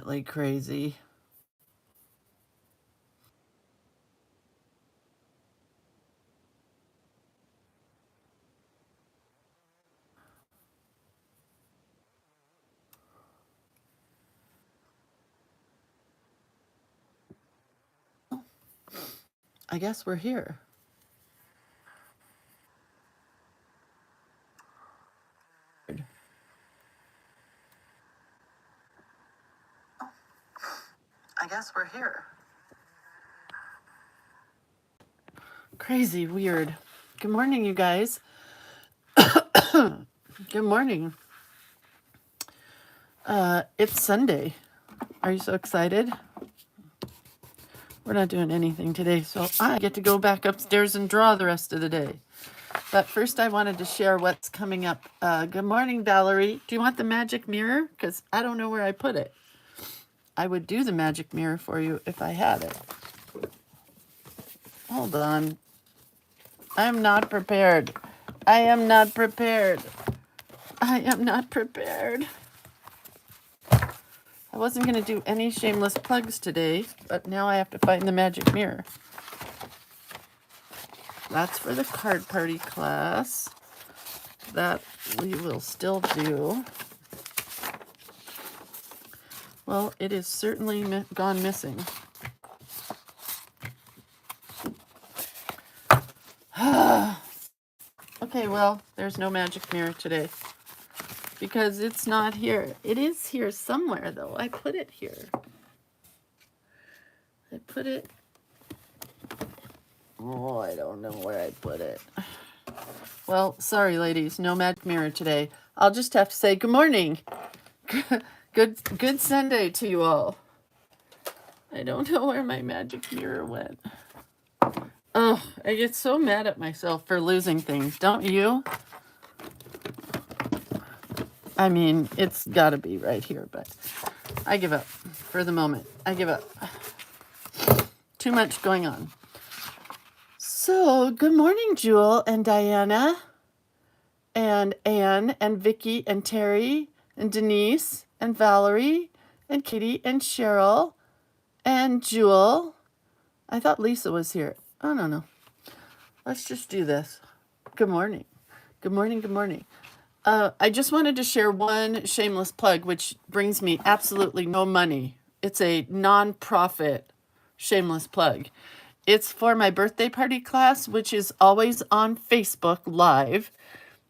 definitely crazy. I guess we're here. I guess we're here. Crazy weird. Good morning, you guys. Good morning. It's Sunday. Are you so excited? We're not doing anything today, so I get to go back upstairs and draw the rest of the day. But first I wanted to share what's coming up. Good morning, Valerie. Do you want the magic mirror? Because I don't know where I put it. I would do the magic mirror for you if I had it. Hold on. I am not prepared. I am not prepared. I am not prepared. I wasn't going to do any shameless plugs today, but now I have to find the magic mirror. That's for the card party class. That we will still do. Well, it is certainly gone missing. Okay, well, there's no magic mirror today because it's not here. It is here somewhere, though. I put it here. I put it... Oh, I don't know where I put it. Well, sorry, ladies. No magic mirror today. I'll just have to say good morning. Good Sunday to you all. I don't know where my magic mirror went. Oh, I get so mad at myself for losing things, don't you? I mean, it's got to be right here, but I give up for the moment. I give up. Too much going on. So, good morning, Jewel and Diana and Anne and Vicky and Terry and Denise and Valerie and Katie and Cheryl and Jewel. I thought Lisa was here. I don't know. Let's just do this. Good morning. Good morning. Good morning. I just wanted to share one shameless plug, which brings me absolutely no money. It's a non-profit shameless plug. It's for my birthday party class, which is always on Facebook Live.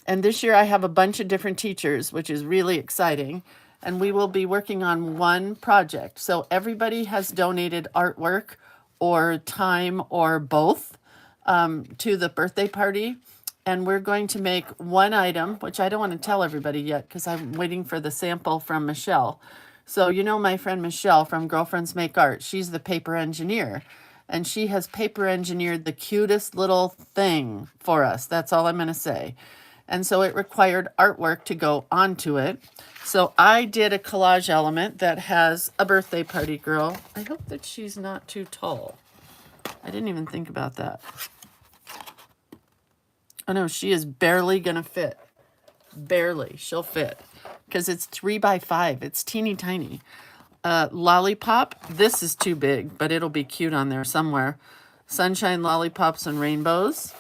And this year I have a bunch of different teachers, which is really exciting. And we will be working on one project. So everybody has donated artwork or time or both to the birthday party. And we're going to make one item, which I don't want to tell everybody yet because I'm waiting for the sample from Michelle. So you know my friend Michelle from Girlfriends Make Art. She's the paper engineer. And she has paper engineered the cutest little thing for us. That's all I'm going to say. And so it required artwork to go onto it. So I did a collage element that has a birthday party girl. I hope that she's not too tall. I didn't even think about that. Oh no, she is barely going to fit. Barely. She'll fit. Because it's 3 by 5. It's teeny tiny. Lollipop. This is too big, but it'll be cute on there somewhere. Sunshine, lollipops, and rainbows.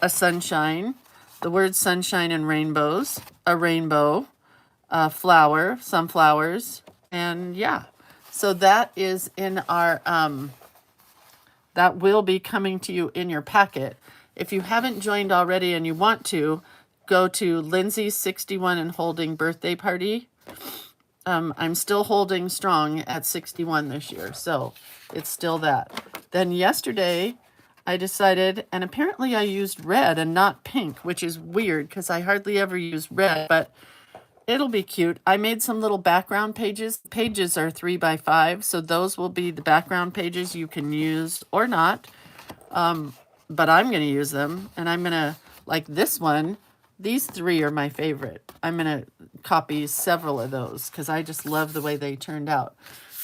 A sunshine. The word sunshine and rainbows. A rainbow. A flower. Sunflowers. And yeah. So that is in our... that will be coming to you in your packet. If you haven't joined already and you want to, go to Lindsay's 61 and Holding birthday party. I'm still holding strong at 61 this year, so it's still that. Then yesterday, I decided, and apparently I used red and not pink, which is weird because I hardly ever use red, but it'll be cute. I made some little background pages. Pages are 3 by 5, so those will be the background pages you can use or not. But I'm going to use them, and I'm going to, like this one, these 3 are my favorite. I'm going to copy several of those because I just love the way they turned out.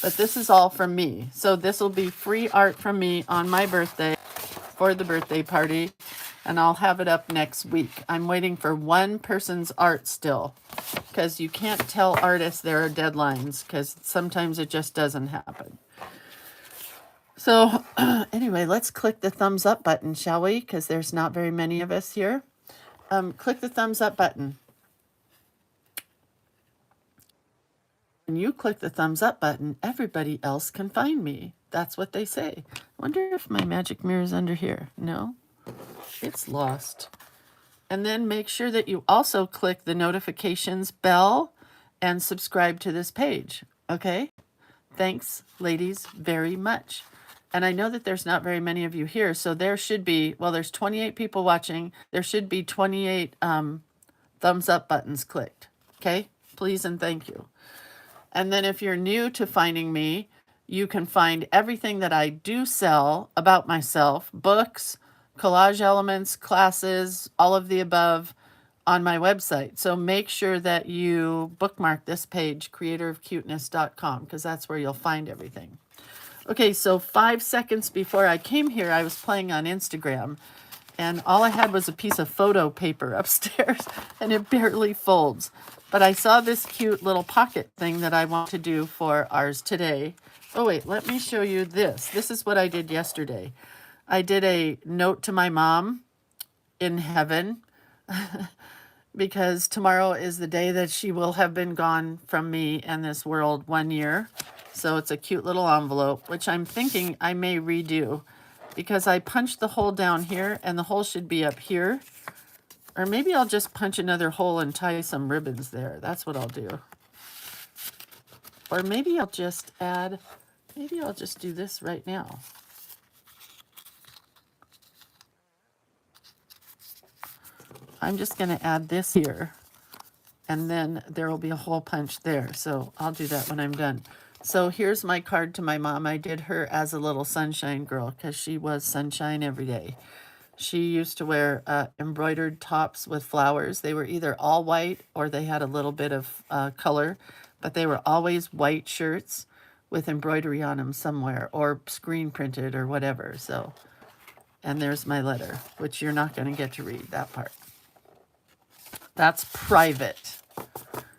But this is all from me. So this will be free art from me on my birthday for the birthday party, and I'll have it up next week. I'm waiting for one person's art still. because you can't tell artists there are deadlines because sometimes it just doesn't happen. So anyway, let's click the thumbs up button, shall we? Because there's not very many of us here. Click the thumbs up button. When you click the thumbs up button, everybody else can find me. That's what they say. I wonder if my magic mirror is under here. No, it's lost. And then make sure that you also click the notifications bell and subscribe to this page. Okay? Thanks, ladies, very much. And I know that there's not very many of you here, so there should be, well, there's 28 people watching. There should be 28 thumbs up buttons clicked. Okay? Please and thank you. And then if you're new to finding me, you can find everything that I do sell about myself, books, collage elements, classes, all of the above on my website. So make sure that you bookmark this page, creatorofcuteness.com, because that's where you'll find everything. Okay, so 5 seconds before I came here, I was playing on Instagram, and all I had was a piece of photo paper upstairs, and it barely folds. But I saw this cute little pocket thing that I want to do for ours today. Oh, wait, let me show you this. This is what I did yesterday. I did a note to my mom in heaven because tomorrow is the day that she will have been gone from me and this world 1 year. So it's a cute little envelope, which I'm thinking I may redo because I punched the hole down here and the hole should be up here. Or maybe I'll just punch another hole and tie some ribbons there. That's what I'll do. Or maybe I'll just add, maybe I'll just do this right now. I'm just going to add this here. And then there will be a hole punch there. So I'll do that when I'm done. So here's my card to my mom. I did her as a little sunshine girl because she was sunshine every day. She used to wear embroidered tops with flowers. They were either all white or they had a little bit of color, but they were always white shirts with embroidery on them somewhere or screen printed or whatever. So, and there's my letter, which you're not going to get to read that part. That's private.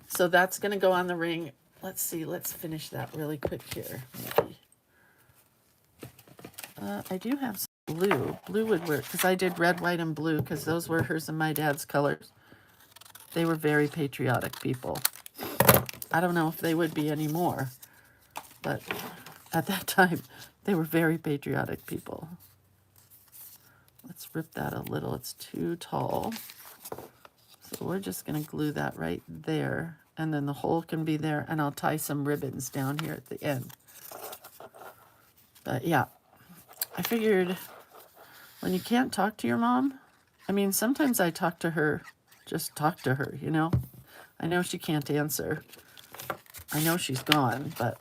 So that's going to go on the ring. Let's see. Let's finish that really quick here. Maybe. I do have some blue. Blue would work because I did red, white, and blue because those were hers and my dad's colors. They were very patriotic people. I don't know if they would be anymore, but at that time, they were very patriotic people. Let's rip that a little. It's too tall. So we're just going to glue that right there, and then the hole can be there, and I'll tie some ribbons down here at the end. But yeah, I figured when you can't talk to your mom, I mean, sometimes I talk to her, just talk to her, you know? I know she can't answer. I know she's gone, but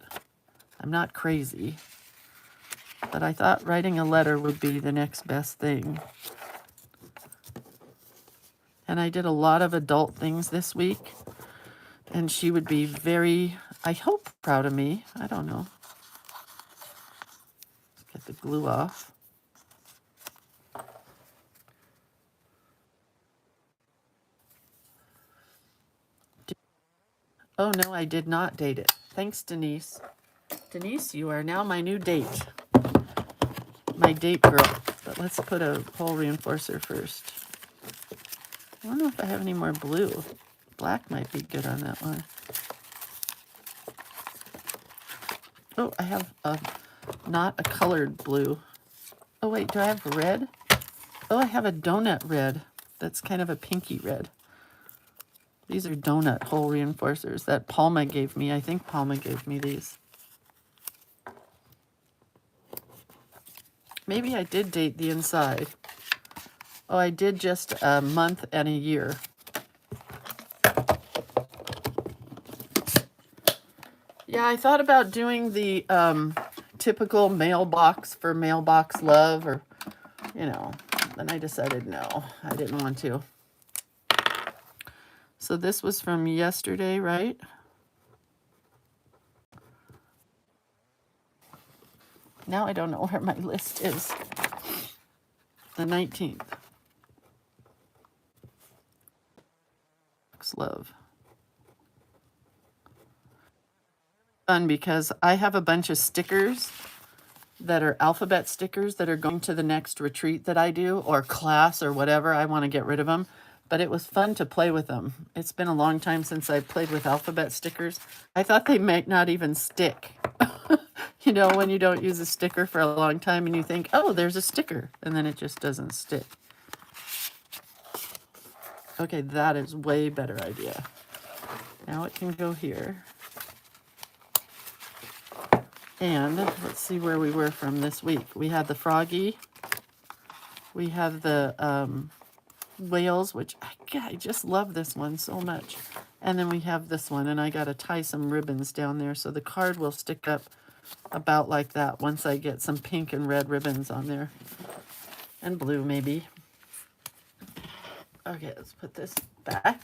I'm not crazy. But I thought writing a letter would be the next best thing. And I did a lot of adult things this week. And she would be very, I hope, proud of me. I don't know. Get the glue off. Oh, no, I did not date it. Thanks, Denise. Denise, you are now my new date. My date girl. But let's put a hole reinforcer first. I don't know if I have any more blue. Black might be good on that one. Oh, I have not a colored blue. Oh, wait, do I have red? Oh, I have a donut red. That's kind of a pinky red. These are donut hole reinforcers that Palma gave me. I think Palma gave me these. Maybe I did date the inside. Oh, I did just a month and a year. Yeah, I thought about doing the typical mailbox for mailbox love, or, you know, then I decided no, I didn't want to. So this was from yesterday, right? Now I don't know where my list is. The 19th. Love. fun because I have a bunch of stickers that are alphabet stickers that are going to the next retreat that I do, or class or whatever. I want to get rid of them. But it was fun to play with them. It's been a long time since I played with alphabet stickers. I thought they might not even stick. You know, when you don't use a sticker for a long time and you think, oh, there's a sticker, and then it just doesn't stick. Okay, that is way better idea. Now it can go here. And let's see where we were from this week. We had the froggy. We have the whales, which I just love this one so much. And then we have this one, and I got to tie some ribbons down there so the card will stick up about like that once I get some pink and red ribbons on there. And blue, maybe. Okay, let's put this back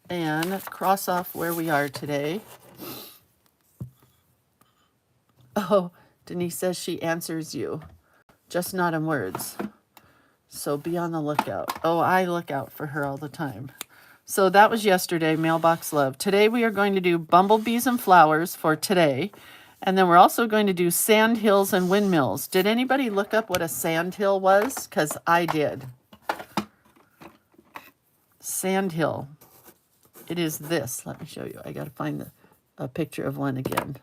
and cross off where we are today. Oh, Denise says she answers you, just not in words. So be on the lookout. Oh, I look out for her all the time. So that was yesterday, Mailbox Love. Today we are going to do bumblebees and flowers for today. And then we're also going to do Sandhills and Windmills. Did anybody look up what a sandhill was? Because I did. Sandhill. It is this. Let me show you. I got to find a picture of one again.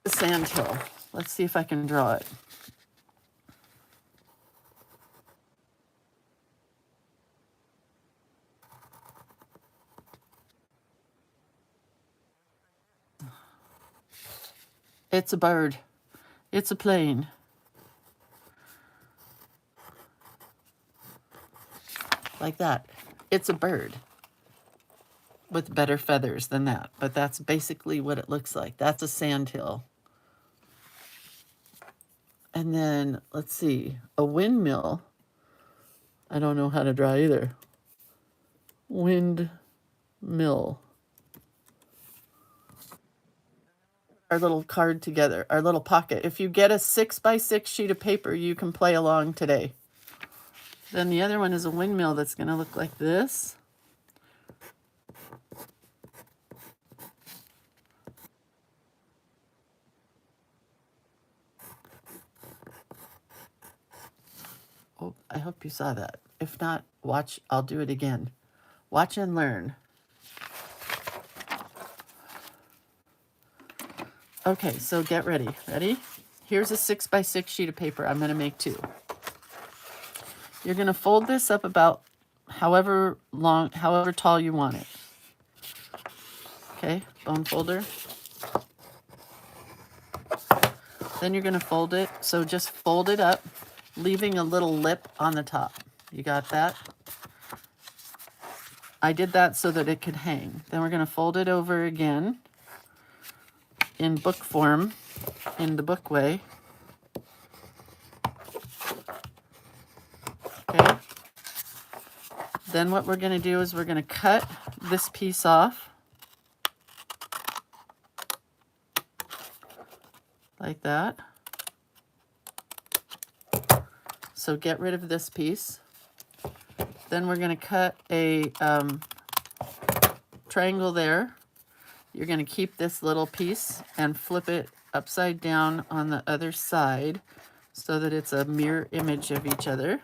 The sandhill. Let's see if I can draw it. It's a bird. It's a plane. Like that. It's a bird with better feathers than that, but that's basically what it looks like. That's a sandhill. And then, let's see, a windmill. I don't know how to draw either. Windmill. Our little card together, our little pocket. If you get a 6x6 sheet of paper, you can play along today. Then the other one is a windmill that's going to look like this. Oh, I hope you saw that. If not, watch. I'll do it again. Watch and learn. Okay, so get ready. Ready? Here's a 6x6 sheet of paper. I'm going to make two. You're going to fold this up about however long, however tall you want it. Okay, bone folder. Then you're going to fold it. So just fold it up, leaving a little lip on the top. You got that? I did that so that it could hang. Then we're going to fold it over again in book form, in the book way. Okay. Then what we're going to do is we're going to cut this piece off. Like that. So get rid of this piece. Then we're going to cut a triangle there. You're going to keep this little piece and flip it upside down on the other side so that it's a mirror image of each other.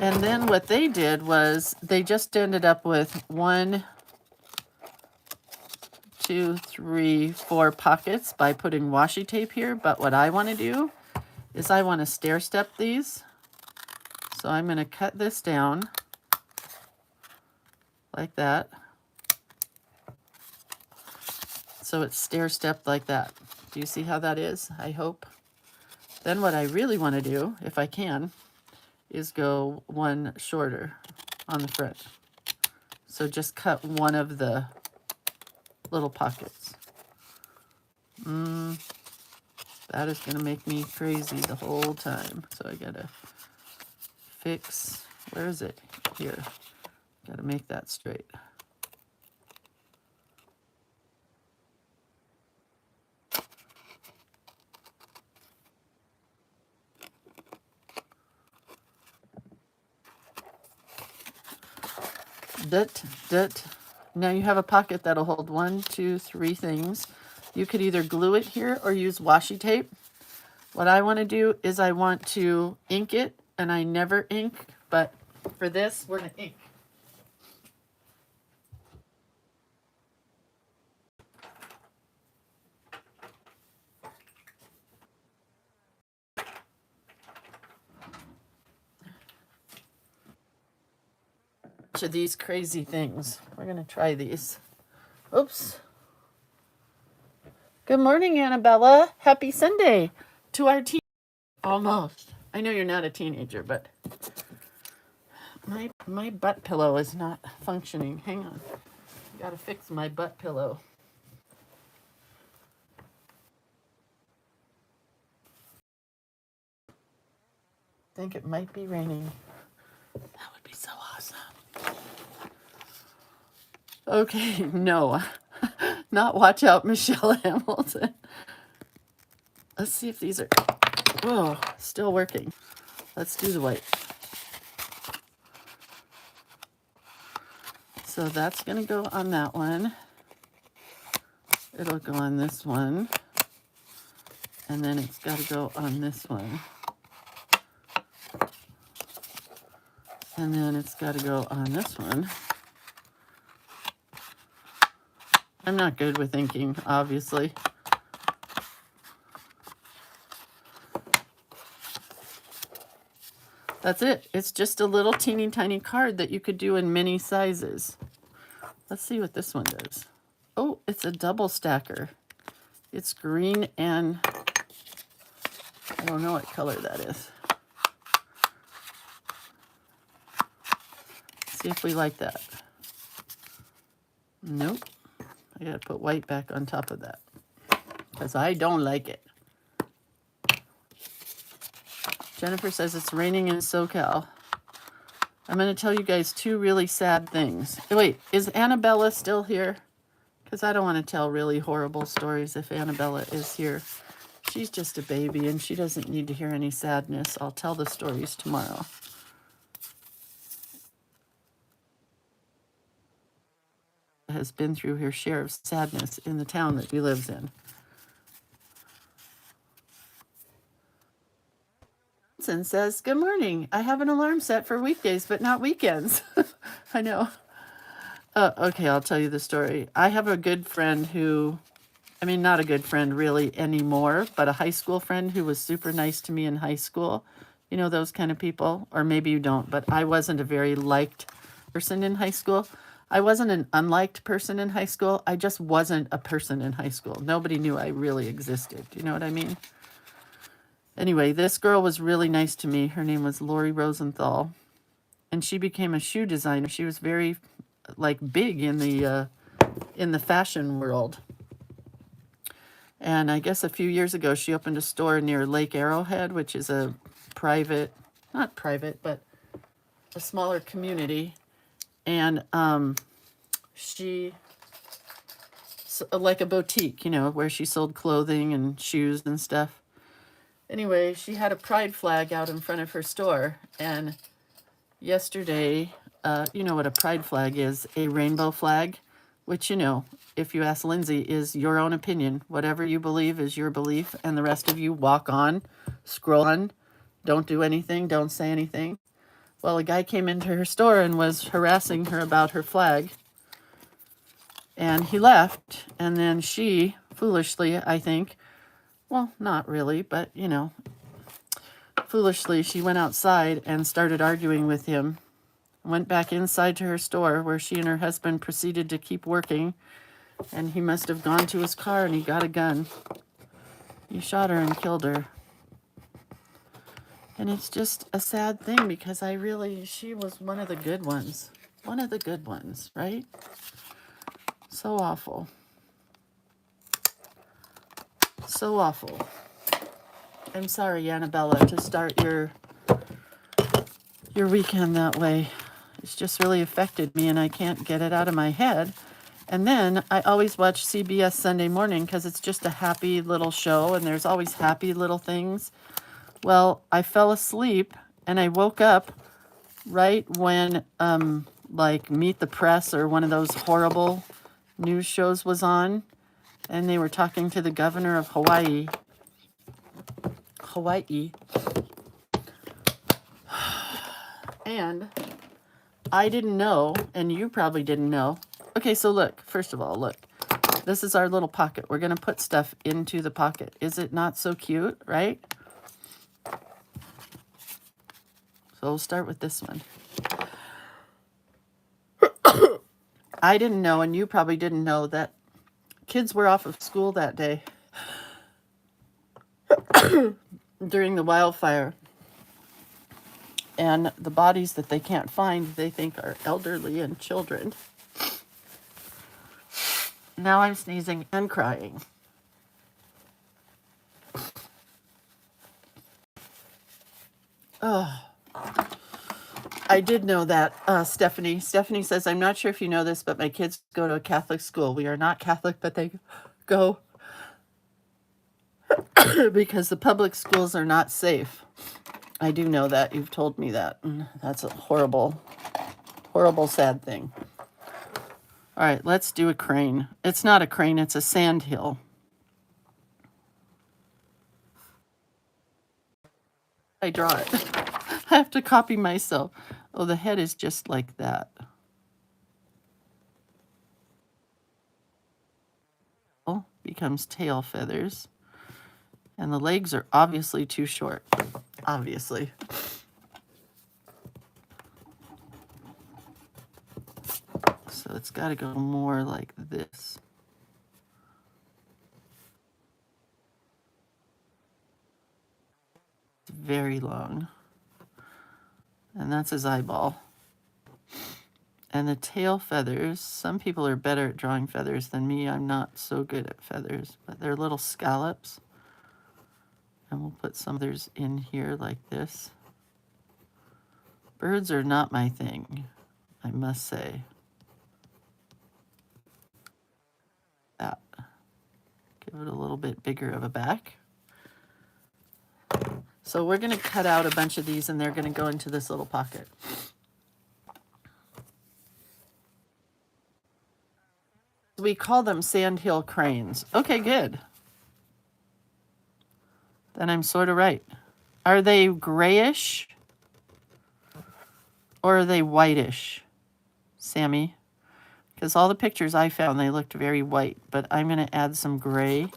And then what they did was they just ended up with 1, 2, 3, 4 pockets by putting washi tape here. But what I want to do is I want to stair step these. So I'm going to cut this down like that. So it's stair stepped like that. Do you see how that is? I hope. Then what I really want to do, if I can, is go one shorter on the front. So just cut one of the little pockets. That is going to make me crazy the whole time. So I got to fix, where is it? Here. Got to make that straight. Dut, dut. Now you have a pocket that'll hold 1, 2, 3 things. You could either glue it here or use washi tape. What I want to do is I want to ink it, and I never ink, but for this, we're going to ink. Of these crazy things. We're going to try these. Oops. Good morning, Annabella. Happy Sunday to our team. Almost. I know you're not a teenager, but my butt pillow is not functioning. Hang on. Got to fix my butt pillow. I think it might be raining. That would be so awesome. Okay, no. Not watch out, Michelle Hamilton. Let's see if these are... Whoa, still working. Let's do the white. So that's going to go on that one. It'll go on this one. And then it's got to go on this one. And then it's got to go on this one. I'm not good with inking, obviously. That's it. It's just a little teeny tiny card that you could do in many sizes. Let's see what this one does. Oh, it's a double stacker. It's green and I don't know what color that is. See if we like that. Nope. I gotta put white back on top of that because I don't like it. Jennifer says it's raining in SoCal. I'm going to tell you guys 2 really sad things. Wait, is Annabella still here? Because I don't want to tell really horrible stories if Annabella is here. She's just a baby and she doesn't need to hear any sadness. I'll tell the stories tomorrow. Has been through her share of sadness in the town that she lives in. Says, good morning. I have an alarm set for weekdays, but not weekends. I know. Okay, I'll tell you the story. I have a good friend who, I mean, not a good friend really anymore, but a high school friend who was super nice to me in high school. You know those kind of people? Or maybe you don't, but I wasn't a very liked person in high school. I wasn't an unliked person in high school. I just wasn't a person in high school. Nobody knew I really existed. Do you know what I mean? Anyway, this girl was really nice to me. Her name was Lori Rosenthal, and she became a shoe designer. She was very, like, big in the fashion world. And I guess a few years ago, she opened a store near Lake Arrowhead, which is a private, not private, but a smaller community. And she, like a boutique, you know, where she sold clothing and shoes and stuff. Anyway, she had a pride flag out in front of her store, and yesterday, you know what a pride flag is, a rainbow flag, which, you know, if you ask Lindsay, is your own opinion. Whatever you believe is your belief, and the rest of you walk on, scroll on, don't do anything, don't say anything. Well, a guy came into her store and was harassing her about her flag, and he left, and then she, foolishly, I think, well, not really, but, you know, foolishly, she went outside and started arguing with him. Went back inside to her store where she and her husband proceeded to keep working. And he must have gone to his car and he got a gun. He shot her and killed her. And it's just a sad thing because she was one of the good ones. One of the good ones, right? So awful. So awful. I'm sorry, Annabella, to start your weekend that way. It's just really affected me and I can't get it out of my head. And then I always watch CBS Sunday Morning because it's just a happy little show and there's always happy little things. Well, I fell asleep and I woke up right when like Meet the Press or one of those horrible news shows was on, and they were talking to the governor of Hawaii. And I didn't know, and you probably didn't know. Okay, so look, first of all, look. This is our little pocket. We're going to put stuff into the pocket. Is it not so cute, right? So we'll start with this one. I didn't know, and you probably didn't know, that kids were off of school that day during the wildfire. And the bodies that they can't find, they think are elderly and children. Now I'm sneezing and crying. Oh, I did know that, Stephanie. Stephanie says, I'm not sure if you know this, but my kids go to a Catholic school. We are not Catholic, but they go because the public schools are not safe. I do know that. You've told me that. And that's a horrible, horrible, sad thing. All right, let's do a crane. It's not a crane, it's a sandhill. I draw it. I have to copy myself. Oh, the head is just like that. Becomes tail feathers. And the legs are obviously too short. Obviously. So it's got to go more like this. It's very long. And that's his eyeball. And the tail feathers, some people are better at drawing feathers than me. I'm not so good at feathers, but they're little scallops. And we'll put some others in here like this. Birds are not my thing, I must say. That. Give it a little bit bigger of a back. So we're going to cut out a bunch of these, and they're going to go into this little pocket. We call them sandhill cranes. Okay, good. Then I'm sort of right. Are they grayish or are they whitish, Sammy? Because all the pictures I found, they looked very white, but I'm going to add some gray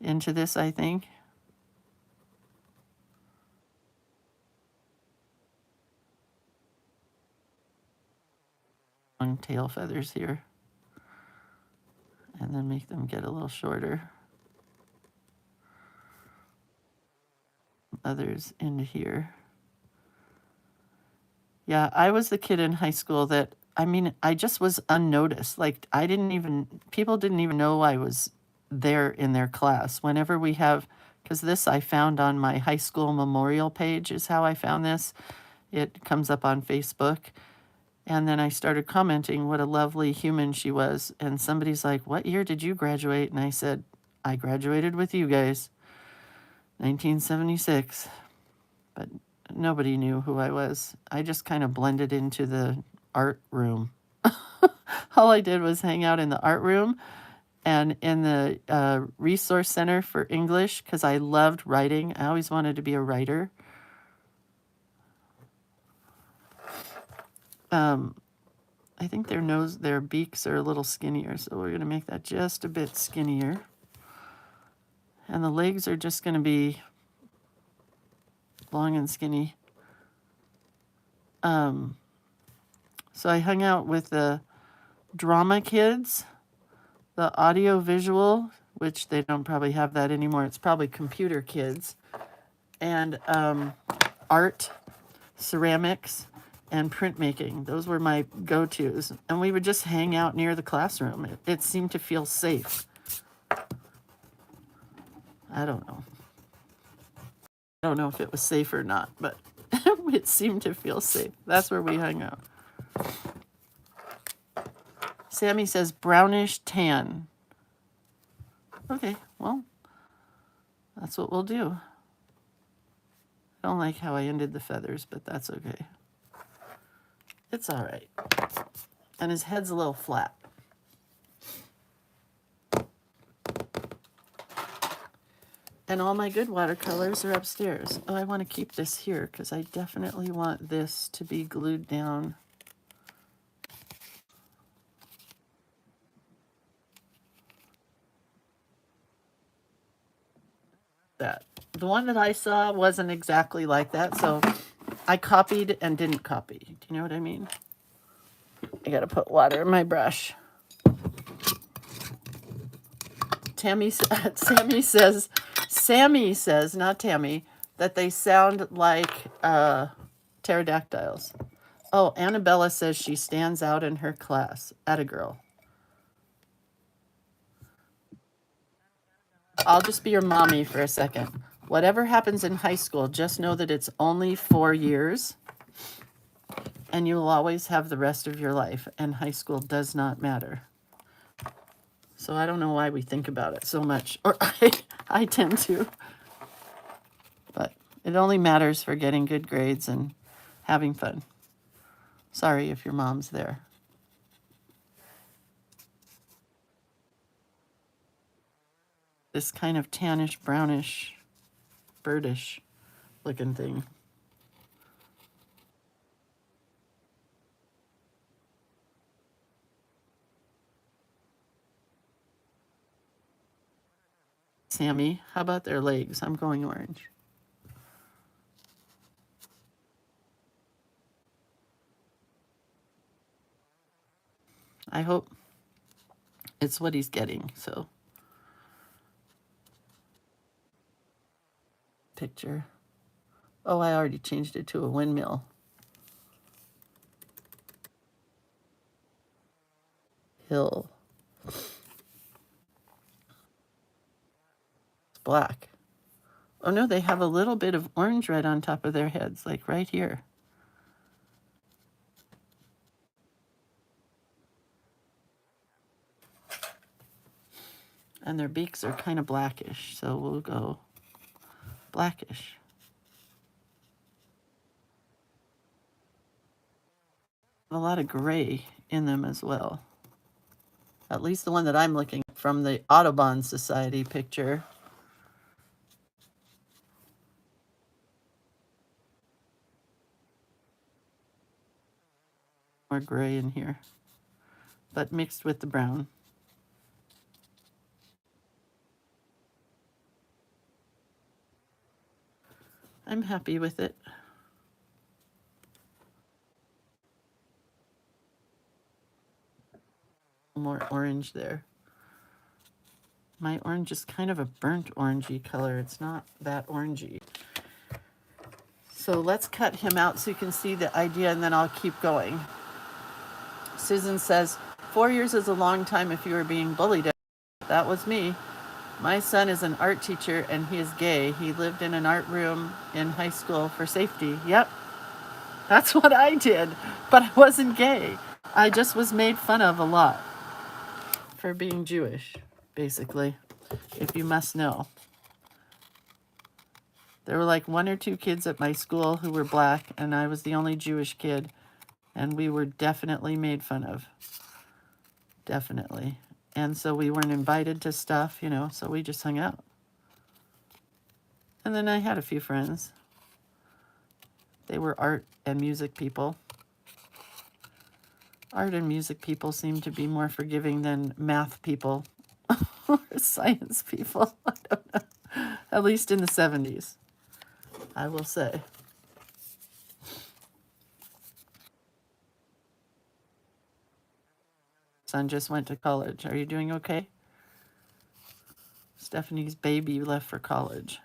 into this, I think. Long tail feathers here. And then make them get a little shorter. Others into here. Yeah, I was the kid in high school that, I mean, I just was unnoticed. Like, people didn't even know I was there in their class. Whenever we have, because this I found on my high school memorial page is how I found this. It comes up on Facebook. And then I started commenting what a lovely human she was. And somebody's like, what year did you graduate? And I said, I graduated with you guys, 1976. But nobody knew who I was. I just kind of blended into the art room. All I did was hang out in the art room and in the resource center for English because I loved writing. I always wanted to be a writer. I think their beaks are a little skinnier, so we're going to make that just a bit skinnier. And the legs are just going to be long and skinny. So I hung out with the drama kids, the audio visual, which they don't probably have that anymore. It's probably computer kids, and art, ceramics, and printmaking. Those were my go-tos. And we would just hang out near the classroom. It seemed to feel safe. I don't know. I don't know if it was safe or not, but it seemed to feel safe. That's where we hung out. Sammy says brownish tan. Okay, well, that's what we'll do. I don't like how I ended the feathers, but that's okay. It's all right. And his head's a little flat. And all my good watercolors are upstairs. Oh, I want to keep this here because I definitely want this to be glued down. That. The one that I saw wasn't exactly like that, so I copied and didn't copy. Do you know what I mean? I gotta put water in my brush. Sammy says, not Tammy, that they sound like pterodactyls. Oh, Annabella says she stands out in her class. Atta girl. I'll just be your mommy for a second. Whatever happens in high school, just know that it's only 4 years and you'll always have the rest of your life, and high school does not matter. So I don't know why we think about it so much, or I tend to. But it only matters for getting good grades and having fun. Sorry if your mom's there. This kind of tannish, brownish, birdish looking thing. Sammy, how about their legs? I'm going orange. I hope it's what he's getting, so. Picture. Oh, I already changed it to a windmill. Hill. It's black. Oh no, they have a little bit of orange right on top of their heads, like right here. And their beaks are kind of blackish, so we'll go blackish. A lot of gray in them as well. At least the one that I'm looking at from the Audubon Society picture. More gray in here, but mixed with the brown. I'm happy with it. More orange there. My orange is kind of a burnt orangey color. It's not that orangey. So let's cut him out so you can see the idea, and then I'll keep going. Susan says, 4 years is a long time if you were being bullied. That was me. My son is an art teacher and he is gay. He lived in an art room in high school for safety. Yep, that's what I did. But I wasn't gay. I just was made fun of a lot for being Jewish, basically, if you must know. There were like 1 or 2 kids at my school who were black, and I was the only Jewish kid, and we were definitely made fun of. Definitely. And so we weren't invited to stuff, you know, so we just hung out. And then I had a few friends. They were art and music people. Art and music people seem to be more forgiving than math people or science people. I don't know. At least in the 70s, I will say. Son just went to college. Are you doing okay? Stephanie's baby left for college.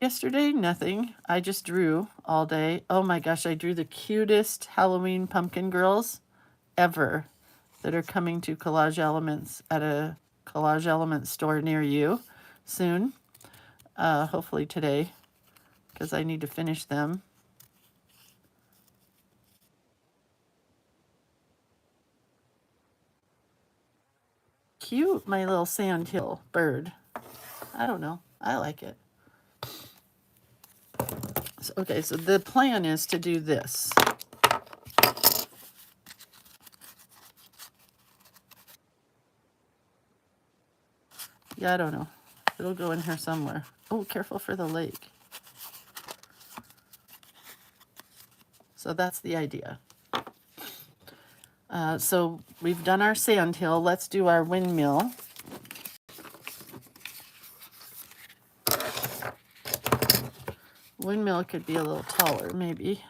Yesterday, nothing. I just drew all day. Oh my gosh, I drew the cutest Halloween pumpkin girls ever that are coming to Collage Elements at a Collage Elements store near you soon. Hopefully today, because I need to finish them. Cute, my little sandhill bird. I don't know. I like it. Okay, so the plan is to do this. Yeah, I don't know. It'll go in here somewhere. Oh, careful for the lake. So that's the idea. So we've done our sandhill. Let's do our windmill. Windmill could be a little taller, maybe,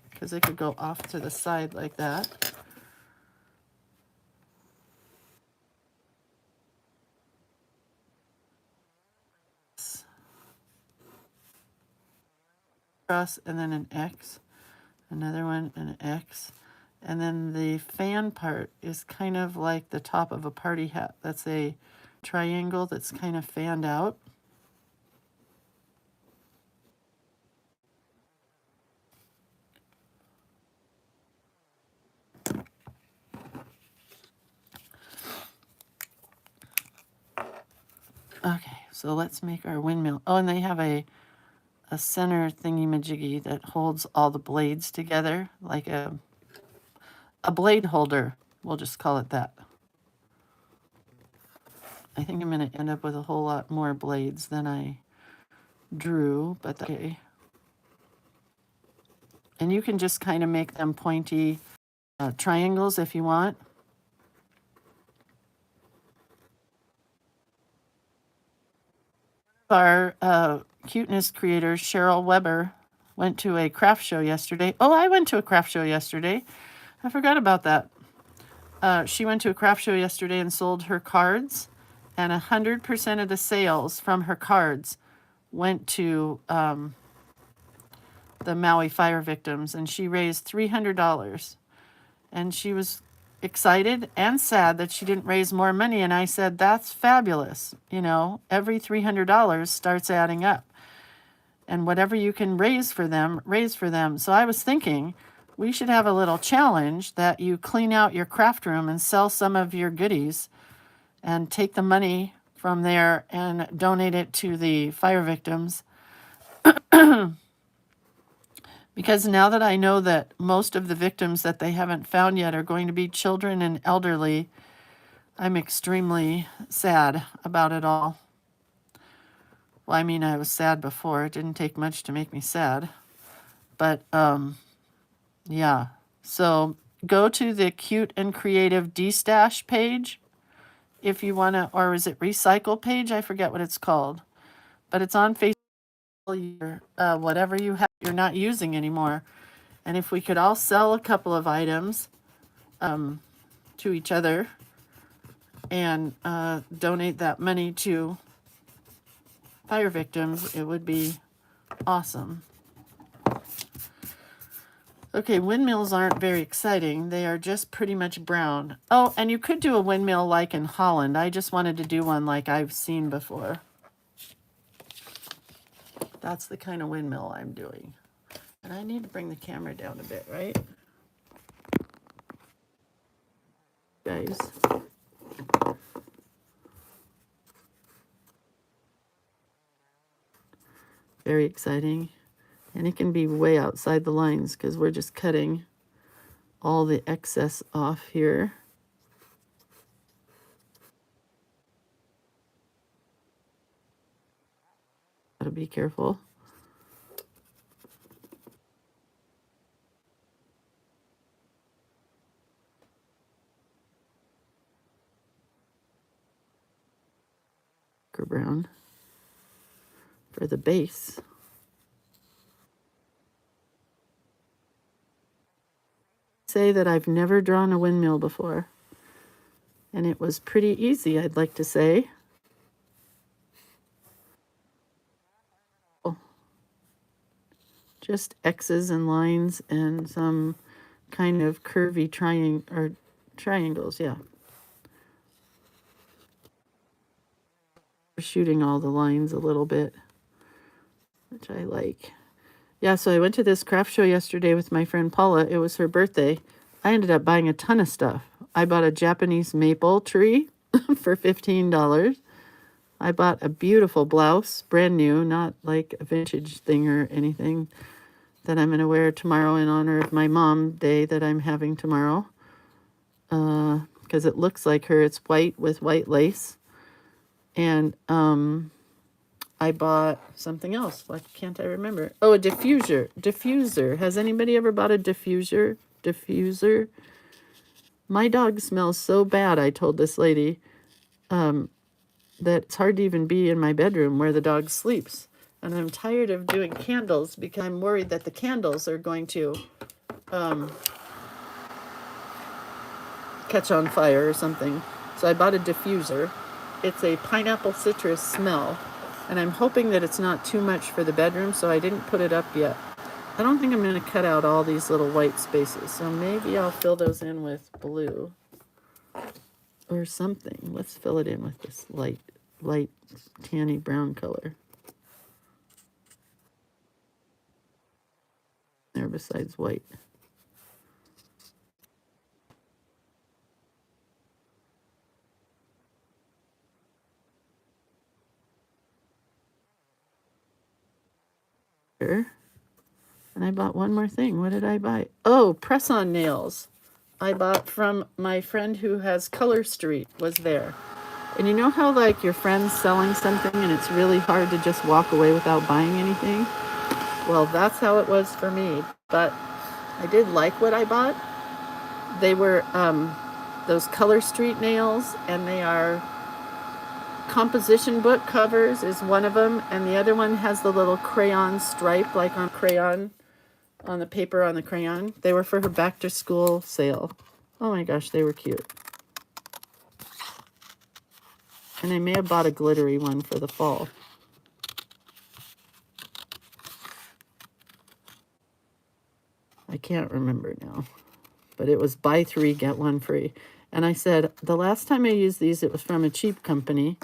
because it could go off to the side like that. Cross and then an X, another one and an X, and then the fan part is kind of like the top of a party hat. That's a triangle that's kind of fanned out. Okay, so let's make our windmill. Oh, and they have a center thingy-majiggy that holds all the blades together, like a blade holder. We'll just call it that. I think I'm going to end up with a whole lot more blades than I drew, but okay. And you can just kind of make them pointy triangles if you want. Our Cuteness creator, Cheryl Weber, went to a craft show yesterday. Oh, I went to a craft show yesterday. I forgot about that. She went to a craft show yesterday and sold her cards, and 100% of the sales from her cards went to the Maui fire victims, and she raised $300. And she was excited and sad that she didn't raise more money, and I said, that's fabulous. You know, every $300 starts adding up. And whatever you can raise for them, raise for them. So I was thinking we should have a little challenge that you clean out your craft room and sell some of your goodies and take the money from there and donate it to the fire victims. Because now that I know that most of the victims that they haven't found yet are going to be children and elderly, I'm extremely sad about it all. Well, I mean, I was sad before. It didn't take much to make me sad. But, yeah. So go to the Cute and Creative D-Stash page if you want to, or is it Recycle page? I forget what it's called. But it's on Facebook. Whatever you have, you're not using anymore. And if we could all sell a couple of items to each other and donate that money to fire victims, it would be awesome. Okay, windmills aren't very exciting. They are just pretty much brown. Oh, and you could do a windmill like in Holland. I just wanted to do one like I've seen before. That's the kind of windmill I'm doing. And I need to bring the camera down a bit, right? Guys. Very exciting. And it can be way outside the lines because we're just cutting all the excess off here. Gotta be careful. Brown for the base. Say that I've never drawn a windmill before, and it was pretty easy, I'd like to say. Oh. Just X's and lines and some kind of curvy triangles, yeah. Shooting all the lines a little bit, which I like. Yeah, so I went to this craft show yesterday with my friend Paula. It was her birthday. I ended up buying a ton of stuff. I bought a Japanese maple tree for $15. I bought a beautiful blouse, brand new, not like a vintage thing or anything, that I'm going to wear tomorrow in honor of my mom day that I'm having tomorrow. Because it looks like her. It's white with white lace. And I bought something else. Why can't I remember? Oh, a diffuser. Diffuser. Has anybody ever bought a diffuser? Diffuser. My dog smells so bad, I told this lady, that it's hard to even be in my bedroom where the dog sleeps. And I'm tired of doing candles because I'm worried that the candles are going to catch on fire or something. So I bought a diffuser. It's a pineapple citrus smell. And I'm hoping that it's not too much for the bedroom, so I didn't put it up yet. I don't think I'm going to cut out all these little white spaces, so maybe I'll fill those in with blue or something. Let's fill it in with this light tanny brown color. There besides white. Here. And I bought one more thing. What did I buy? Oh, press-on nails. I bought from my friend who has Color Street, was there. And you know how like your friend's selling something and it's really hard to just walk away without buying anything? Well, that's how it was for me. But I did like what I bought. They were those Color Street nails, and they are composition book covers is one of them, and the other one has the little crayon stripe like on crayon, on the paper on the crayon. They were for her back to school sale. Oh my gosh, they were cute. And I may have bought a glittery one for the fall. I can't remember now. But it was buy 3, get 1 free. And I said, the last time I used these, it was from a cheap company.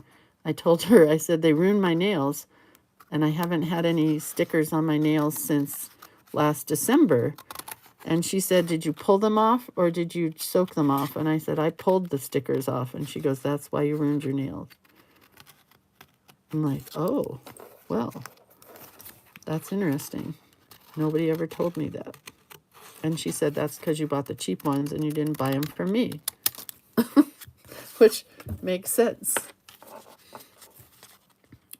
I told her, I said, they ruined my nails. And I haven't had any stickers on my nails since last December. And she said, did you pull them off or did you soak them off? And I said, I pulled the stickers off. And she goes, that's why you ruined your nails. I'm like, oh, well, that's interesting. Nobody ever told me that. And she said, that's because you bought the cheap ones and you didn't buy them for me. Which makes sense.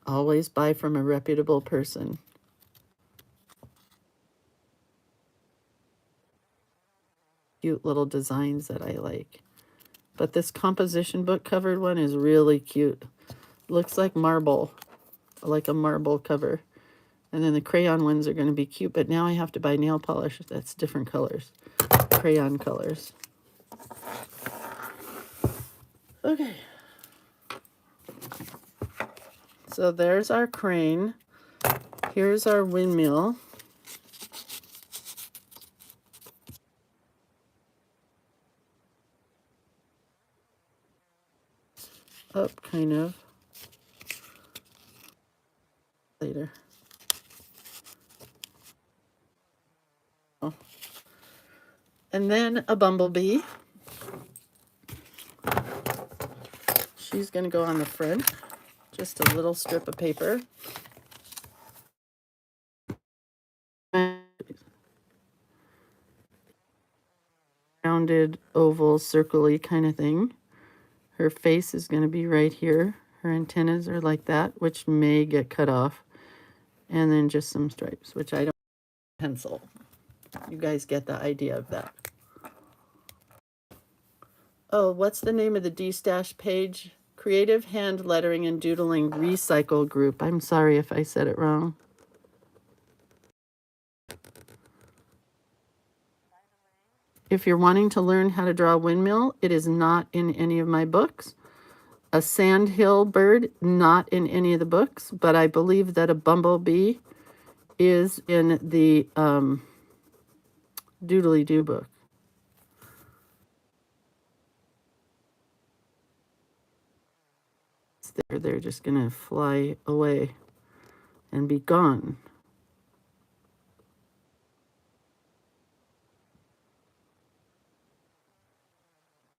Always buy from a reputable person. Cute little designs that I like. But this composition book covered one is really cute. Looks like marble, like a marble cover. And then the crayon ones are going to be cute, but now I have to buy nail polish that's different colors, crayon colors. Okay. So there's our crane. Here's our windmill. Up, kind of. Later. Oh. And then a bumblebee. She's going to go on the front. Just a little strip of paper. Rounded, oval, circle-y kind of thing. Her face is going to be right here. Her antennas are like that, which may get cut off. And then just some stripes, which I don't pencil. You guys get the idea of that. Oh, what's the name of the D-Stash page? Creative Hand Lettering and Doodling Recycle Group. I'm sorry if I said it wrong. If you're wanting to learn how to draw a windmill, it is not in any of my books. A sandhill bird, not in any of the books, but I believe that a bumblebee is in the Doodly-Doo book. They're just going to fly away and be gone.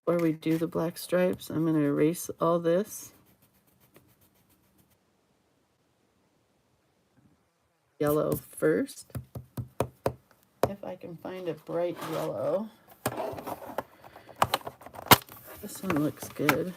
Before we do the black stripes, I'm going to erase all this. yellow first. If I can find a bright yellow. This one looks good.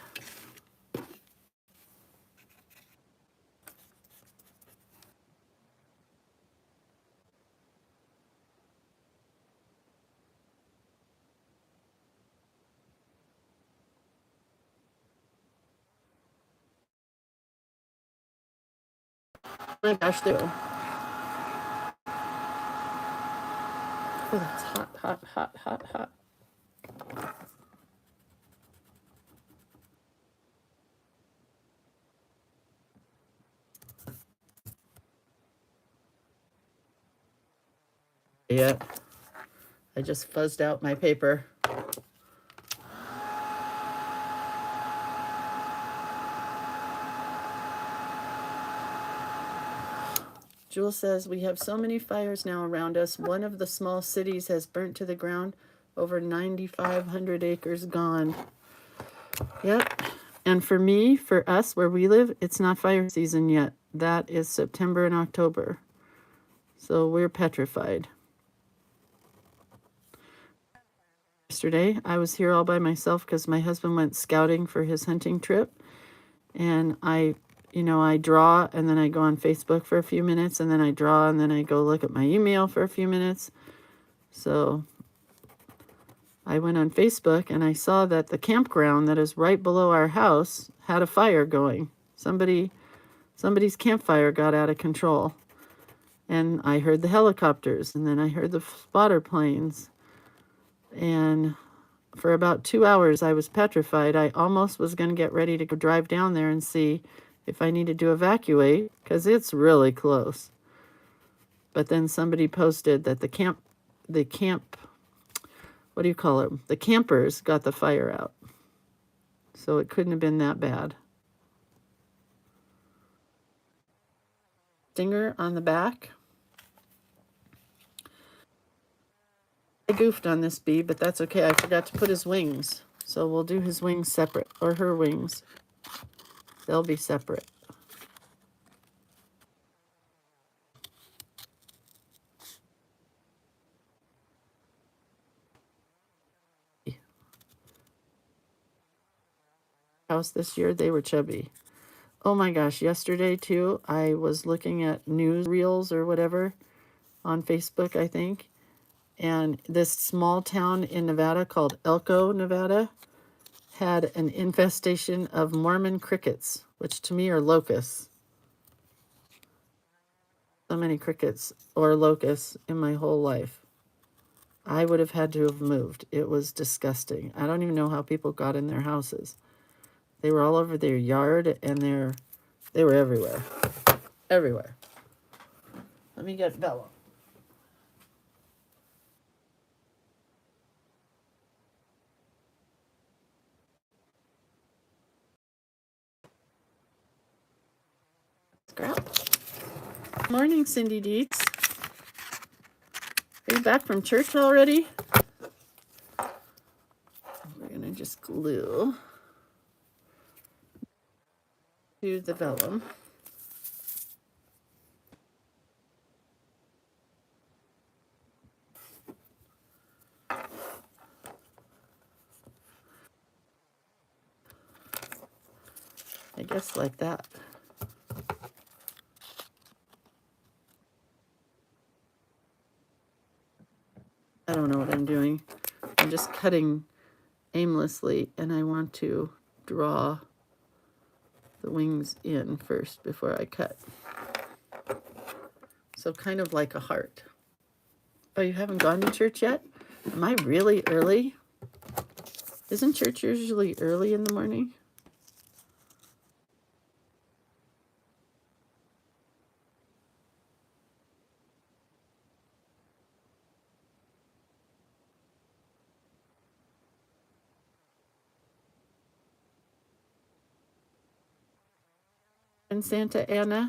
Oh my gosh, there. Oh, that's hot, hot, hot, hot, hot. Yeah, I just fuzzed out my paper. Jewel says, we have so many fires now around us. One of the small cities has burnt to the ground. Over 9,500 acres gone. Yep. And for me, for us, where we live, it's not fire season yet. That is September and October. So we're petrified. Yesterday, I was here all by myself because my husband went scouting for his hunting trip. And I draw, and then I go on Facebook for a few minutes, and then I draw, and then I go look at my email for a few minutes. So I went on Facebook, and I saw that the campground that is right below our house had a fire going. Somebody's campfire got out of control. And I heard the helicopters, and then I heard the spotter planes. And for about 2 hours, I was petrified. I almost was going to get ready to go drive down there and see if I needed to evacuate, because it's really close. But then somebody posted that the campers got the fire out. So it couldn't have been that bad. Stinger on the back. I goofed on this bee, but that's okay. I forgot to put his wings. So we'll do his wings separate, or her wings. They'll be separate. House this year, they were chubby. Oh my gosh, yesterday too, I was looking at news reels or whatever on Facebook, I think. And this small town in Nevada called Elko, Nevada, had an infestation of Mormon crickets, which to me are locusts. So many crickets or locusts in my whole life. I would have had to have moved. It was disgusting. I don't even know how people got in their houses. They were all over their yard, and they were everywhere. Everywhere. Let me get Bella. Scrap. Morning, Cindy Deets. Are you back from church already? We're going to just glue to the vellum. I guess like that. I don't know what I'm doing. I'm just cutting aimlessly, and I want to draw the wings in first before I cut. So kind of like a heart. Oh, you haven't gone to church yet? Am I really early? Isn't church usually early in the morning? In Santa Ana?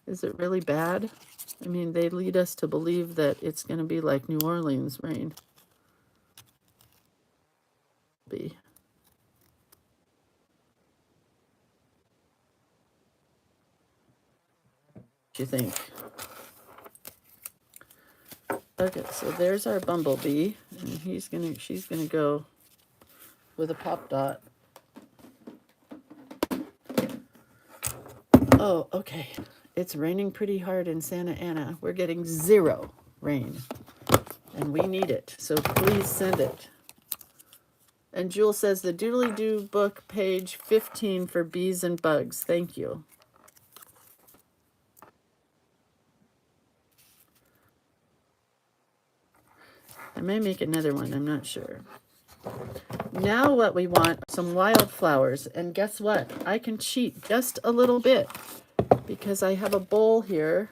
Is it really bad? I mean, they lead us to believe that it's going to be like New Orleans rain. Be. you think? Okay, so there's our bumblebee, and she's gonna go with a pop dot. Oh, okay. It's raining pretty hard in Santa Ana. We're getting 0 rain, and we need it, so please send it. And Jewel says the Doodly Doo book, page 15 for bees and bugs. Thank you. I may make another one, I'm not sure. Now what we want, some wildflowers. And guess what? I can cheat just a little bit because I have a bowl here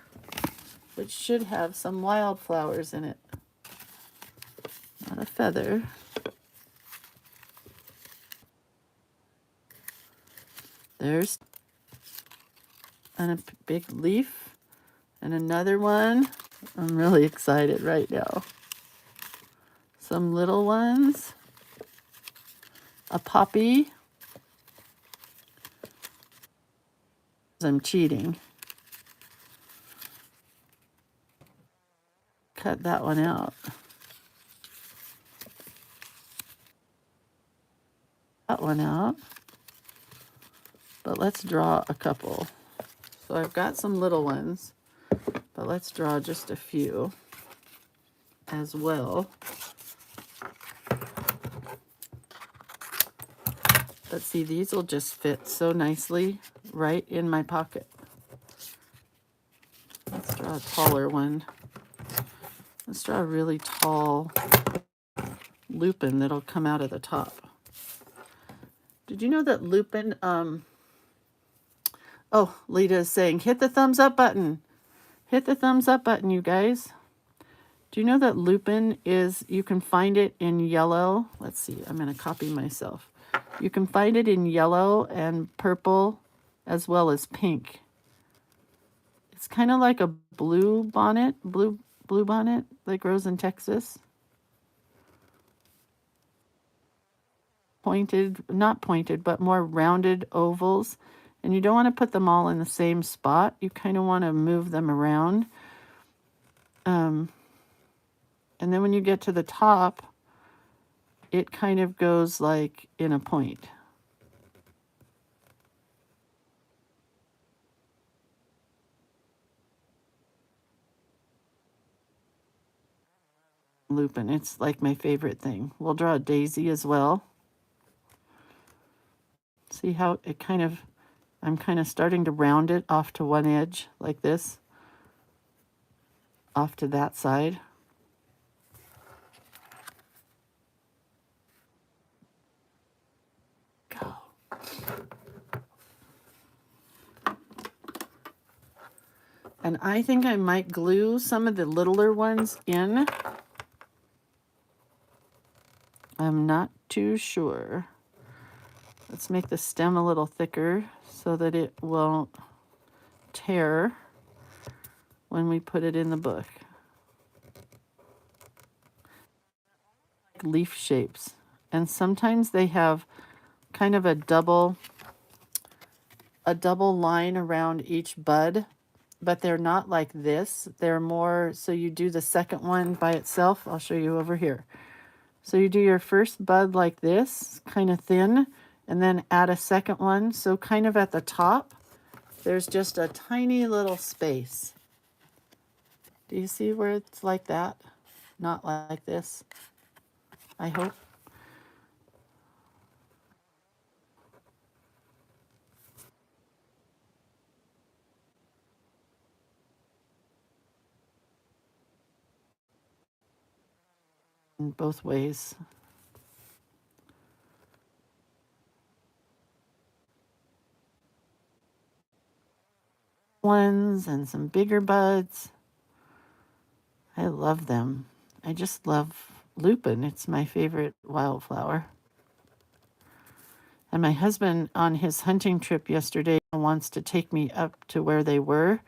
which should have some wildflowers in it. Not a feather. There's a big leaf and another one. I'm really excited right now. Some little ones. A poppy. I'm cheating. Cut that one out. That one out. But let's draw a couple. So I've got some little ones, but let's draw just a few as well. But see, these will just fit so nicely right in my pocket. Let's draw a taller one. Let's draw a really tall lupin that'll come out of the top. Did you know that lupin, oh, Lita is saying, hit the thumbs up button. Hit the thumbs up button, you guys. Do you know that lupin is, you can find it in yellow? Let's see, I'm going to copy myself. You can find it in yellow and purple as well as pink. It's kind of like a blue bonnet that grows in Texas. Pointed, not pointed, but more rounded ovals. And you don't want to put them all in the same spot. You kind of want to move them around. And then when you get to the top, it kind of goes like in a point. Lupin, it's like my favorite thing. We'll draw a daisy as well. See how it kind of, I'm kind of starting to round it off to one edge like this, off to that side. Go. And I think I might glue some of the littler ones in. I'm not too sure. Let's make the stem a little thicker so that it won't tear when we put it in the book. Leaf shapes. And sometimes they have kind of a double line around each bud, but they're not like this. They're more, so you do the second one by itself. I'll show you over here. So you do your first bud like this, kind of thin, and then add a second one. So kind of at the top, there's just a tiny little space. Do you see where it's like that? Not like this, I hope. In both ways. Ones and some bigger buds. I love them. I just love lupin. It's my favorite wildflower. And my husband on his hunting trip yesterday wants to take me up to where they were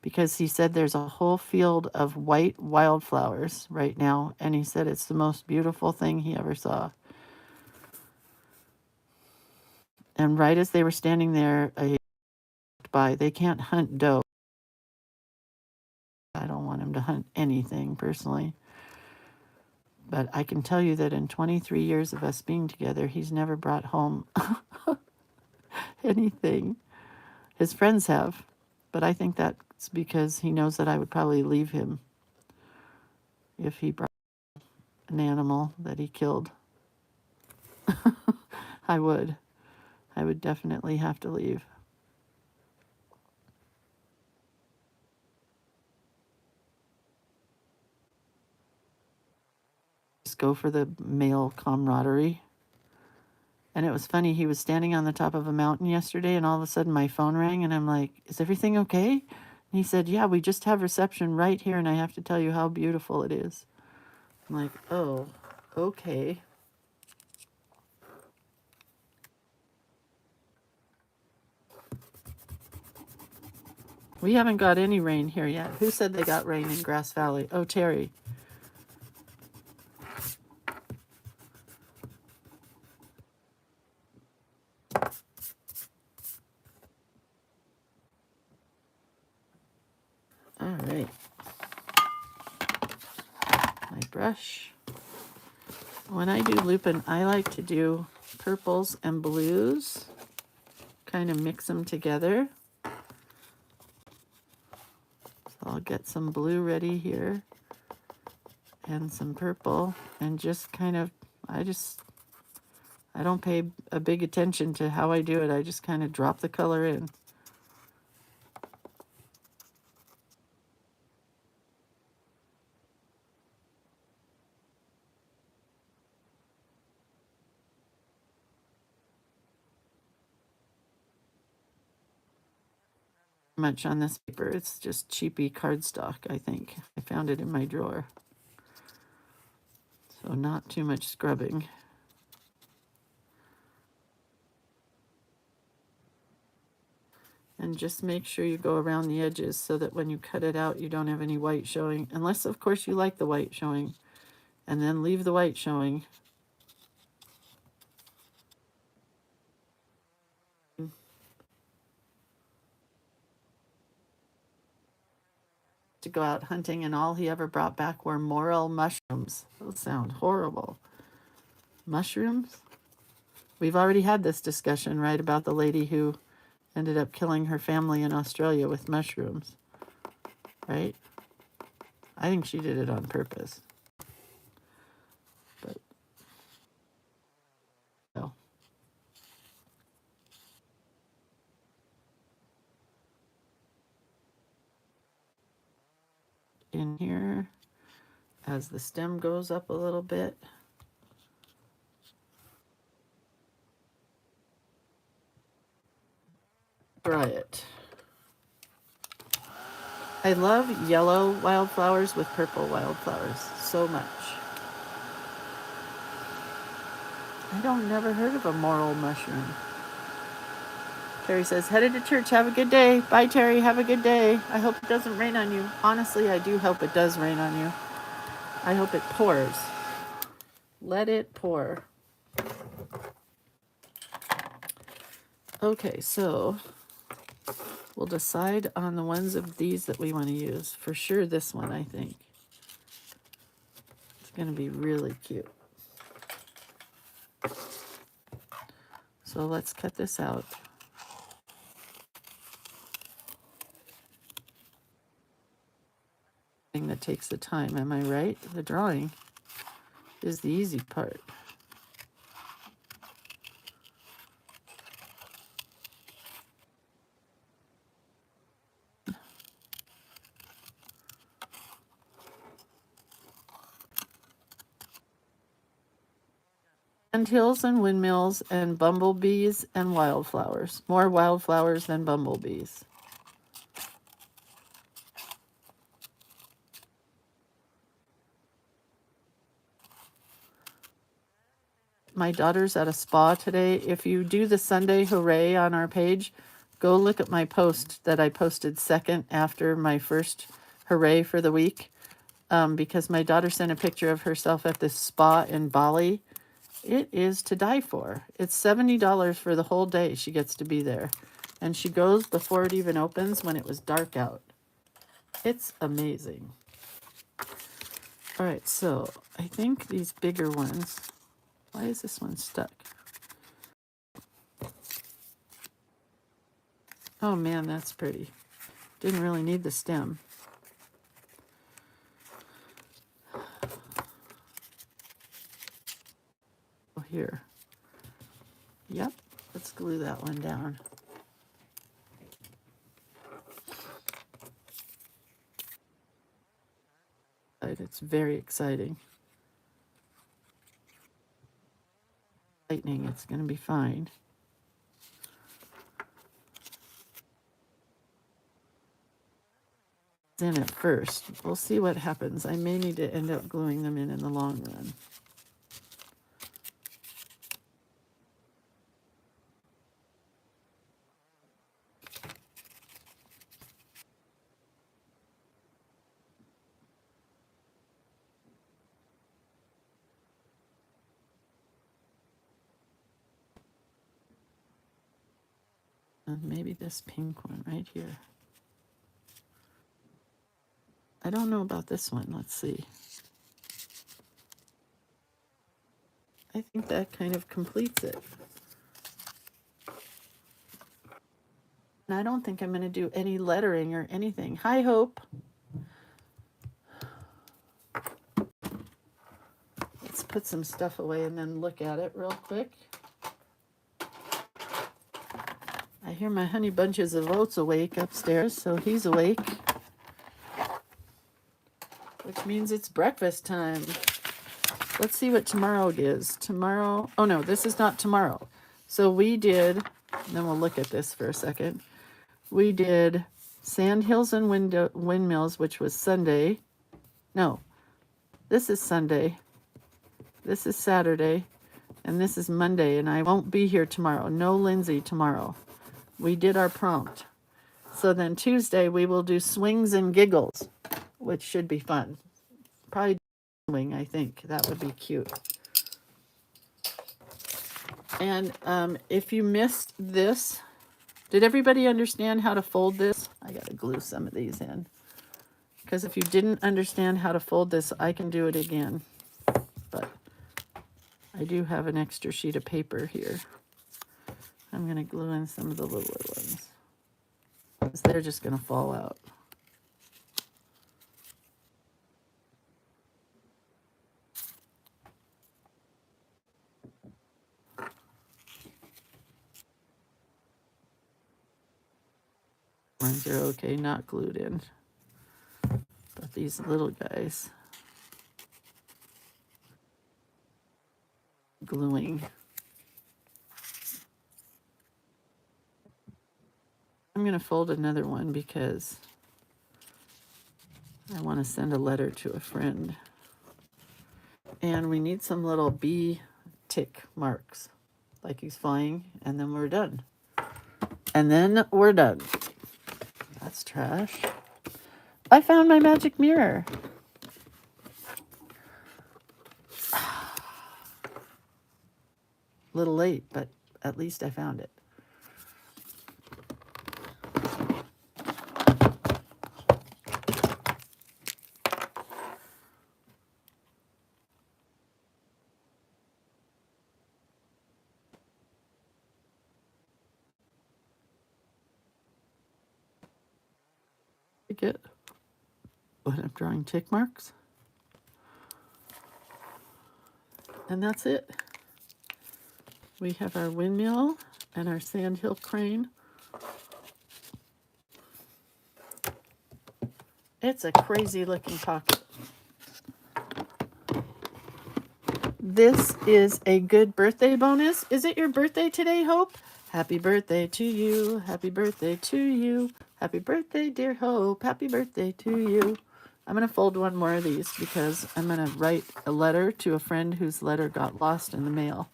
because he said there's a whole field of white wildflowers right now. And he said it's the most beautiful thing he ever saw. And right as they were standing there, I walked by. They can't hunt doe. to hunt anything personally. But I can tell you that in 23 years of us being together, he's never brought home anything. His friends have, but I think that's because he knows that I would probably leave him if he brought an animal that he killed. I would. I would definitely have to leave. Just go for the male camaraderie. And it was funny, he was standing on the top of a mountain yesterday, and all of a sudden my phone rang, and I'm like, is everything okay? And he said, yeah, we just have reception right here, and I have to tell you how beautiful it is. I'm like, oh, okay. We haven't got any rain here yet. Who said they got rain in Grass Valley? Oh, Terry. All right. My brush. When I do lupin, I like to do purples and blues. Kind of mix them together. So I'll get some blue ready here. And some purple. And just kind of, I don't pay a big attention to how I do it. I just kind of drop the color in. Much on this paper. It's just cheapy cardstock, I think. I found it in my drawer. So not too much scrubbing. And just make sure you go around the edges so that when you cut it out, you don't have any white showing. Unless, of course, you like the white showing. And then leave the white showing. To go out hunting, and all he ever brought back were morel mushrooms. Those sound horrible. Mushrooms? We've already had this discussion, right, about the lady who ended up killing her family in Australia with mushrooms, right? I think she did it on purpose. But, no. In here, as the stem goes up a little bit. Dry it. I love yellow wildflowers with purple wildflowers so much. I don't never heard of a morel mushroom. Terry says, headed to church. Have a good day. Bye, Terry. Have a good day. I hope it doesn't rain on you. Honestly, I do hope it does rain on you. I hope it pours. Let it pour. Okay, so we'll decide on the ones of these that we want to use. For sure this one, I think. It's going to be really cute. So let's cut this out. Thing that takes the time, am I right? The drawing is the easy part. Sandhills and windmills and bumblebees and wildflowers. More wildflowers than bumblebees. My daughter's at a spa today. If you do the Sunday hooray on our page, go look at my post that I posted second after my first hooray for the week. Because my daughter sent a picture of herself at this spa in Bali. It is to die for. It's $70 for the whole day she gets to be there. And she goes before it even opens when it was dark out. It's amazing. All right, so I think these bigger ones, why is this one stuck? Oh man, that's pretty. Didn't really need the stem. Oh, here. Yep, let's glue that one down. It's very exciting. Lightning, it's going to be fine. In at first. We'll see what happens. I may need to end up gluing them in the long run. And maybe this pink one right here. I don't know about this one. Let's see. I think that kind of completes it. And I don't think I'm going to do any lettering or anything. Hi, Hope. Let's put some stuff away and then look at it real quick. I hear my honey bunches of oats awake upstairs, so he's awake. Which means it's breakfast time. Let's see what tomorrow is. Tomorrow, oh no, this is not tomorrow. So we did, and then we'll look at this for a second. We did Sandhills and Windmills, which was Sunday. No, this is Sunday. This is Saturday. And this is Monday, and I won't be here tomorrow. No Lindsay tomorrow. We did our prompt. So then Tuesday we will do swings and giggles, which should be fun. Probably swing, I think. That would be cute. And if you missed this, did everybody understand how to fold this? I got to glue some of these in. Because if you didn't understand how to fold this, I can do it again. But I do have an extra sheet of paper here. I'm going to glue in some of the littler ones, because they're just going to fall out. Ones are okay, not glued in. But these little guys, gluing. I'm going to fold another one because I want to send a letter to a friend. And we need some little bee tick marks, like he's flying, and then we're done. And then we're done. That's trash. I found my magic mirror. A little late, but at least I found it. Get when I'm drawing tick marks. And that's it. We have our windmill and our sandhill crane. It's a crazy looking pocket. This is a good birthday bonus. Is it your birthday today, Hope? Happy birthday to you. Happy birthday to you. Happy birthday, dear Hope. Happy birthday to you. I'm going to fold one more of these because I'm going to write a letter to a friend whose letter got lost in the mail.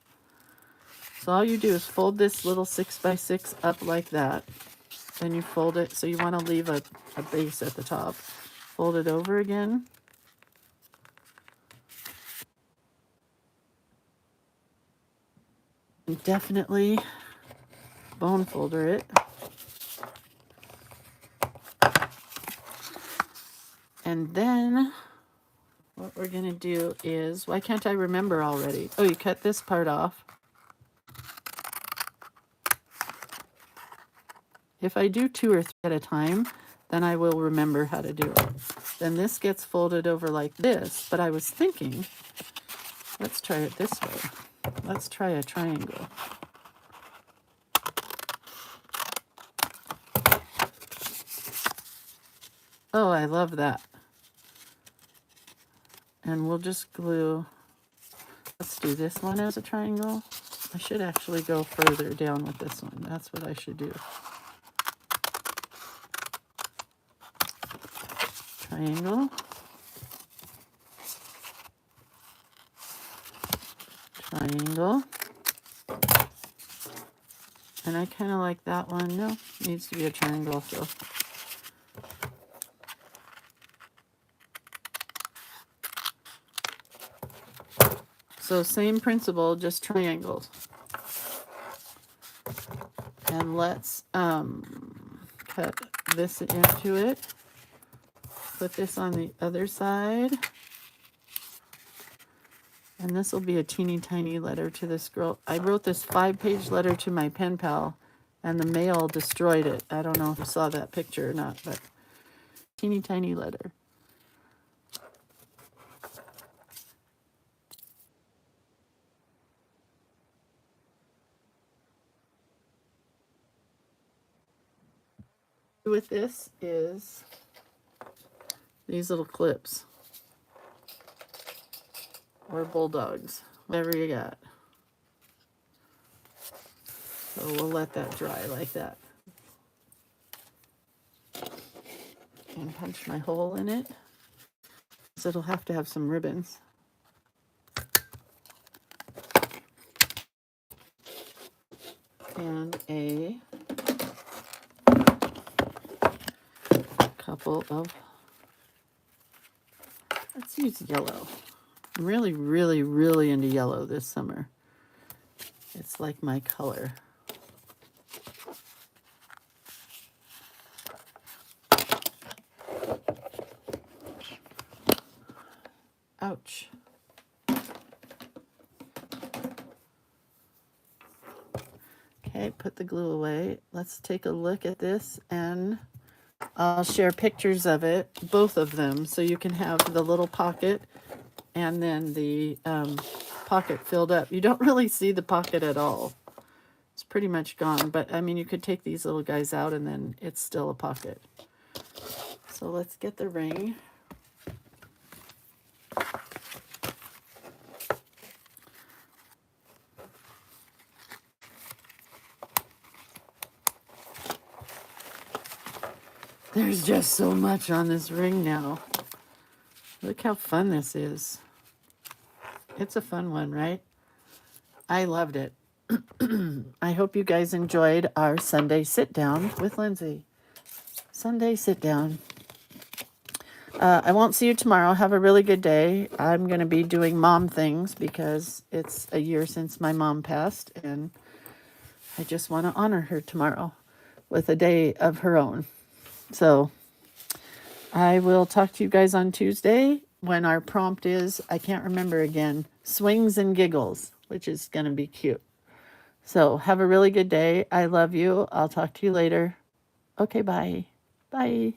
So all you do is fold this little 6x6 up like that. Then you fold it. So you want to leave a base at the top. Fold it over again. And definitely bone folder it. And then what we're going going to do is, why can't I remember already? Oh, you cut this part off. If I do 2 or 3 at a time, then I will remember how to do it. Then this gets folded over like this, but I was thinking, let's try it this way. Let's try a triangle. Oh, I love that. And we'll just glue, let's do this one as a triangle. I should actually go further down with this one. That's what I should do. Triangle. Triangle. And I kind of like that one. No, needs to be a triangle. So same principle, just triangles. And let's cut this into it. Put this on the other side. And this will be a teeny tiny letter to this girl. I wrote this 5-page letter to my pen pal, and the mail destroyed it. I don't know if you saw that picture or not, but teeny tiny letter. With this is these little clips, or bulldogs, whatever you got. So we'll let that dry like that. And punch my hole in it. So it'll have to have some ribbons. And a couple of, let's use yellow. I'm really, really, really into yellow this summer. It's like my color. Ouch. Okay, put the glue away. Let's take a look at this, and I'll share pictures of it, both of them, so you can have the little pocket and then the pocket filled up. You don't really see the pocket at all. It's pretty much gone, but I mean, you could take these little guys out and then it's still a pocket. So let's get the ring. There's just so much on this ring now. Look how fun this is. It's a fun one, right? I loved it. I hope you guys enjoyed our Sunday sit down with Lindsay. Sunday sit down. I won't see you tomorrow. Have a really good day. I'm going to be doing mom things because it's a year since my mom passed, and I just want to honor her tomorrow with a day of her own. So I will talk to you guys on Tuesday when our prompt is, I can't remember again, swings and giggles, which is going to be cute. So have a really good day. I love you. I'll talk to you later. Okay, bye. Bye.